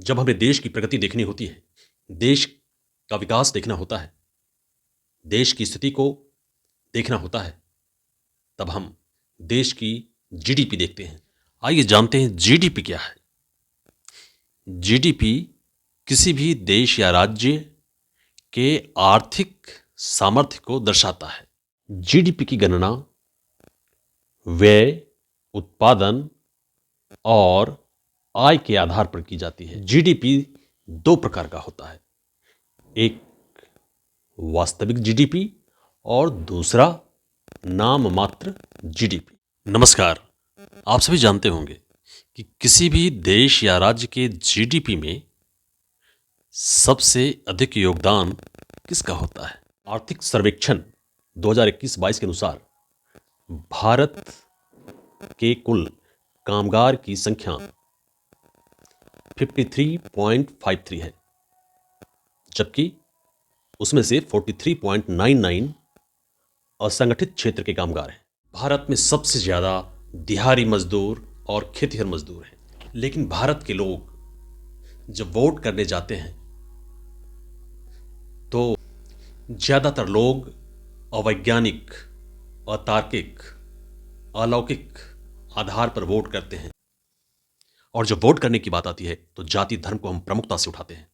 जब हमें देश की प्रगति देखनी होती है, देश का विकास देखना होता है, देश की स्थिति को देखना होता है, तब हम देश की जीडीपी देखते हैं। आइए जानते हैं जीडीपी क्या है। जीडीपी किसी भी देश या राज्य के आर्थिक सामर्थ्य को दर्शाता है। जीडीपी की गणना व्यय, उत्पादन और आय के आधार पर की जाती है। जीडीपी दो प्रकार का होता है, एक वास्तविक जीडीपी और दूसरा नाम मात्र जीडीपी। नमस्कार, आप सभी जानते होंगे कि किसी भी देश या राज्य के जीडीपी में सबसे अधिक योगदान किसका होता है। आर्थिक सर्वेक्षण 2021-22 के अनुसार भारत के कुल कामगार की संख्या 53.53 है, जबकि उसमें से 43.99 असंगठित क्षेत्र के कामगार हैं। भारत में सबसे ज़्यादा दिहाड़ी मजदूर और खेतिहर मजदूर हैं। लेकिन भारत के लोग जब वोट करने जाते हैं तो ज़्यादातर लोग अवैज्ञानिक, अतार्किक, अलौकिक आधार पर वोट करते हैं। और जब वोट करने की बात आती है तो जाति धर्म को हम प्रमुखता से उठाते हैं।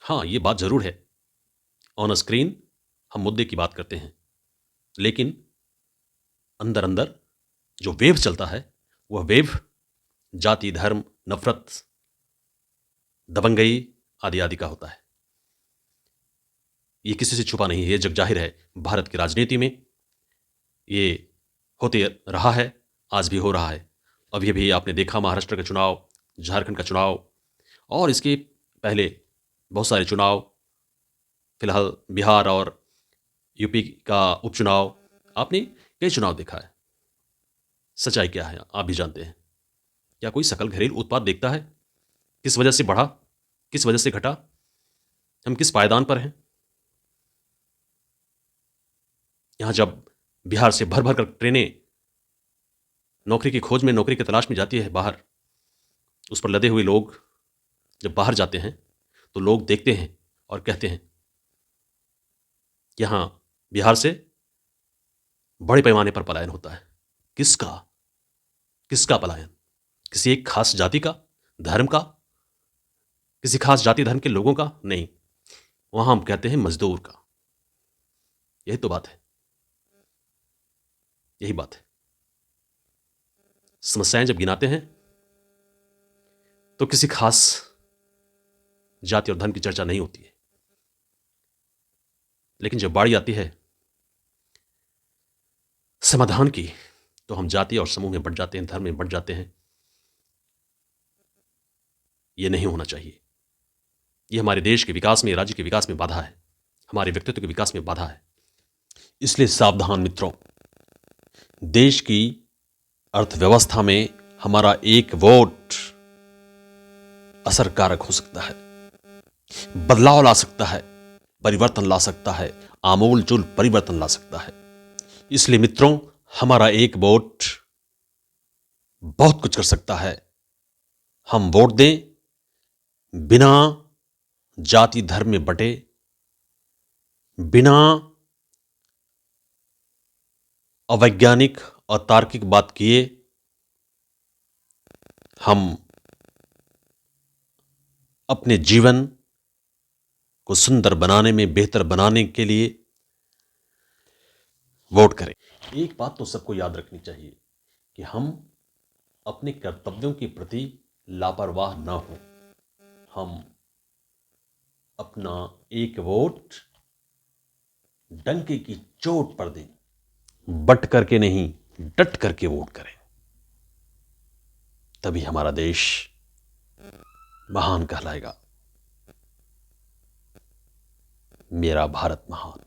हाँ, ये बात जरूर है, ऑन स्क्रीन हम मुद्दे की बात करते हैं, लेकिन अंदर अंदर जो वेव चलता है वह वेव जाति धर्म, नफरत, दबंगई आदि आदि का होता है। ये किसी से छुपा नहीं है, ये जग जाहिर है। भारत की राजनीति में ये होते रहा है, आज भी हो रहा है। अभी अभी आपने देखा महाराष्ट्र का चुनाव, झारखंड का चुनाव और इसके पहले बहुत सारे चुनाव, फिलहाल बिहार और यूपी का उपचुनाव, आपने कई चुनाव देखा है। सच्चाई क्या है आप भी जानते हैं। क्या कोई सकल घरेलू उत्पाद देखता है? किस वजह से बढ़ा, किस वजह से घटा, हम किस पायदान पर हैं? यहां जब बिहार से भर भर कर ट्रेनें नौकरी की खोज में, नौकरी की तलाश में जाती है बाहर, उस पर लदे हुए लोग जब बाहर जाते हैं तो लोग देखते हैं और कहते हैं यहां बिहार से बड़े पैमाने पर पलायन होता है। किसका किसका पलायन? किसी एक खास जाति का, धर्म का, किसी खास जाति धर्म के लोगों का नहीं, वहां हम कहते हैं मजदूर का। यही तो बात है, यही बात है। समस्याएं जब गिनाते हैं तो किसी खास जाति और धर्म की चर्चा नहीं होती है, लेकिन जब बारी आती है समाधान की तो हम जाति और समूह में बढ़ जाते हैं, धर्म में बढ़ जाते हैं। यह नहीं होना चाहिए। यह हमारे देश के विकास में, राज्य के विकास में बाधा है, हमारे व्यक्तित्व के विकास में बाधा है। इसलिए सावधान मित्रों, देश की अर्थव्यवस्था में हमारा एक वोट असरकारक हो सकता है, बदलाव ला सकता है, परिवर्तन ला सकता है, आमूलचूल परिवर्तन ला सकता है। इसलिए मित्रों, हमारा एक वोट बहुत कुछ कर सकता है। हम वोट दें, बिना जाति धर्म में बटे, बिना अवैज्ञानिक और तार्किक बात किए हम अपने जीवन को सुंदर बनाने में, बेहतर बनाने के लिए वोट करें। एक बात तो सबको याद रखनी चाहिए कि हम अपने कर्तव्यों के प्रति लापरवाह न हो। हम अपना एक वोट डंके की चोट पर दें, बट करके नहीं, डट करके वोट करें। तभी हमारा देश महान कहलाएगा। मेरा भारत महान।